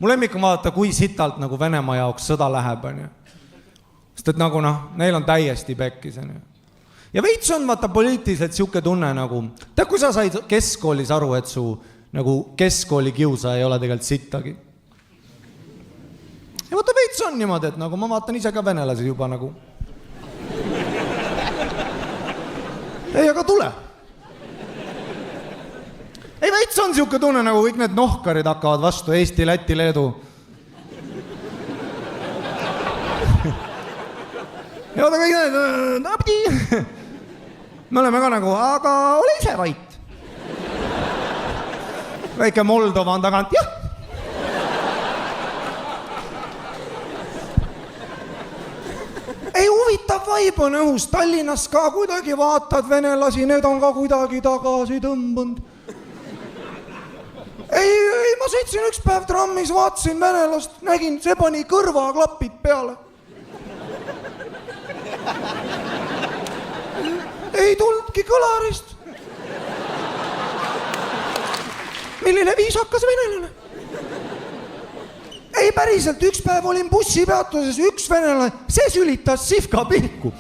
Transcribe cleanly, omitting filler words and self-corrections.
Mul lemmik on vaadata, kui sitalt nagu Venemaa jaoks sõda läheb, on ju. Sest et nagu neil on täiesti pekkis, on ju. Ja veits on vaata poliitiliselt siuke tunne nagu, kui sa said keskkoolis aru, et su nagu keskkooli kiusa ei ole tegelikult sittagi. Ja vaata veits on niimoodi, et nagu ma vaatan ise ka venelasi juba nagu. Ei, aga tule. Ei, veits on siuke tunne, nagu kõik need nohkarid hakkavad vastu Eesti, Läti, Leedu. Ja vaata kõik need, me oleme ka nagu, aga ole ise vait. Väike Moldova on tagant, jah. Ei, huvitav vaib on õhus, Tallinnas ka kuidagi vaatad venelasi, need on ka kuidagi tagasi tõmbunud. Ei, ma sõitsin üks päev trammis, vaatasin venelast, nägin, see pani kõrvaklapid peale. Ei tuldki kõlarist. Milline viisakas venelane. Ei, päriselt, üks päev olin bussipeatuses, üks venelane, see sülitas sihka pilku.